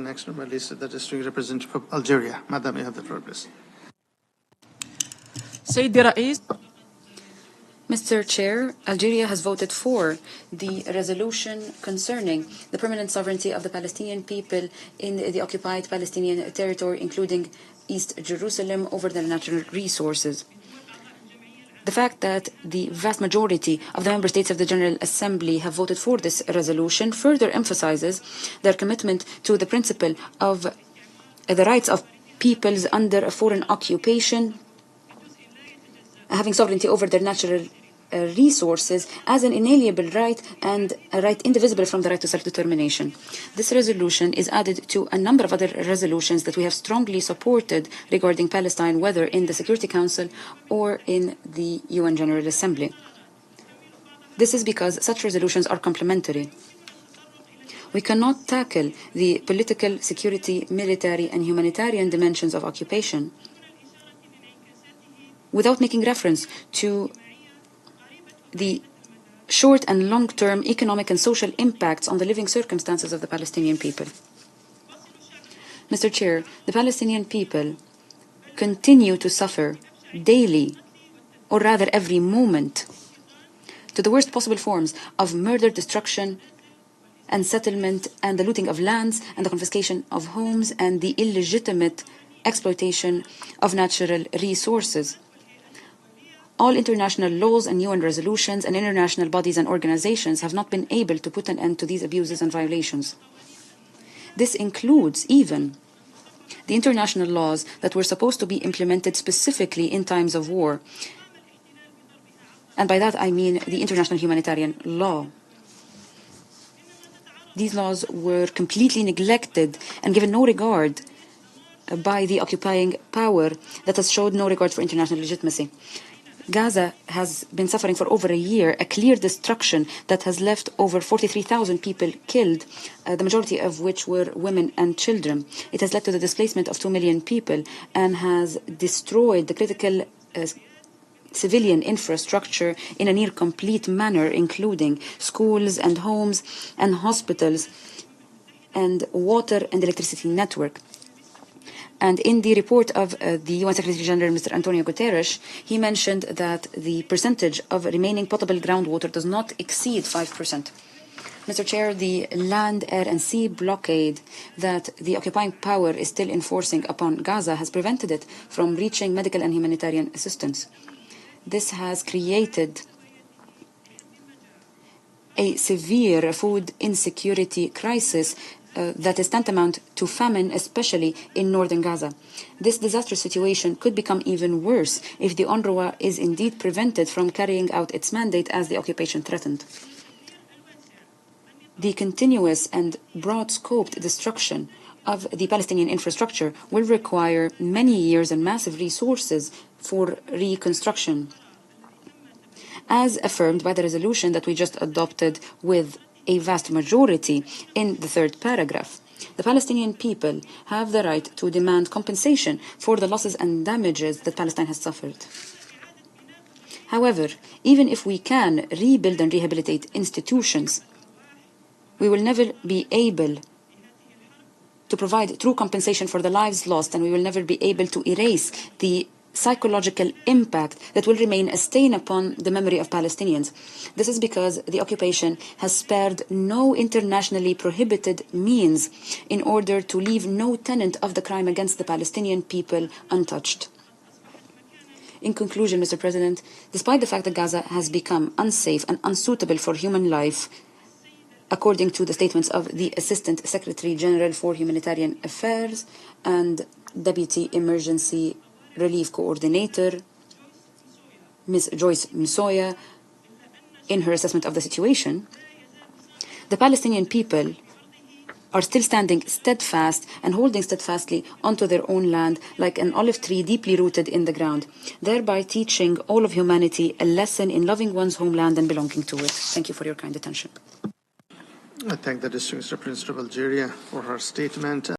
Next on my list is the District Representative of Algeria. Madam, you have the floor, please. Mr. Chair, Algeria has voted for the resolution concerning the permanent sovereignty of the Palestinian people in the occupied Palestinian territory, including East Jerusalem, over their natural resources. The fact that the vast majority of the member states of the General Assembly have voted for this resolution further emphasizes their commitment to the principle of the rights of peoples under a foreign occupation having sovereignty over their natural resources as an inalienable right and a right indivisible from the right to self-determination. This resolution is added to a number of other resolutions that we have strongly supported regarding Palestine, whether in the Security Council or in the UN General Assembly. This is because such resolutions are complementary. We cannot tackle the political, security, military, and humanitarian dimensions of occupation without making reference to the short and long-term economic and social impacts on the living circumstances of the Palestinian people. Mr. Chair, the Palestinian people continue to suffer daily, or rather every moment, to the worst possible forms of murder, destruction, and settlement, and the looting of lands, and the confiscation of homes, and the illegitimate exploitation of natural resources. All international laws and UN resolutions and international bodies and organizations have not been able to put an end to these abuses and violations. This includes even the international laws that were supposed to be implemented specifically in times of war. And by that I mean the international humanitarian law. These laws were completely neglected and given no regard by the occupying power that has showed no regard for international legitimacy. Gaza has been suffering for over a year a clear destruction that has left over 43,000 people killed, the majority of which were women and children. It has led to the displacement of 2 million people and has destroyed the critical civilian infrastructure in a near complete manner, including schools and homes and hospitals and water and electricity network. And in the report of the UN Secretary General, Mr. Antonio Guterres, he mentioned that the percentage of remaining potable groundwater does not exceed 5%. Mr. Chair, the land, air, and sea blockade that the occupying power is still enforcing upon Gaza has prevented it from reaching medical and humanitarian assistance. This has created a severe food insecurity crisis that is tantamount to famine, especially in northern Gaza. This disastrous situation could become even worse if the UNRWA is indeed prevented from carrying out its mandate as the occupation threatened. The continuous and broad-scoped destruction of the Palestinian infrastructure will require many years and massive resources for reconstruction, as affirmed by the resolution that we just adopted with a vast majority in the third paragraph. The Palestinian people have the right to demand compensation for the losses and damages that Palestine has suffered. However, even if we can rebuild and rehabilitate institutions, we will never be able to provide true compensation for the lives lost, and we will never be able to erase the psychological impact that will remain a stain upon the memory of Palestinians. This is because the occupation has spared no internationally prohibited means in order to leave no tenet of the crime against the Palestinian people untouched. In conclusion, Mr. President, despite the fact that Gaza has become unsafe and unsuitable for human life, according to the statements of the Assistant Secretary General for Humanitarian Affairs and Deputy Emergency Relief Coordinator, Ms. Joyce Msoya, in her assessment of the situation, the Palestinian people are still standing steadfast and holding steadfastly onto their own land like an olive tree deeply rooted in the ground, thereby teaching all of humanity a lesson in loving one's homeland and belonging to it. Thank you for your kind attention. I thank the District Representative of Algeria for her statement.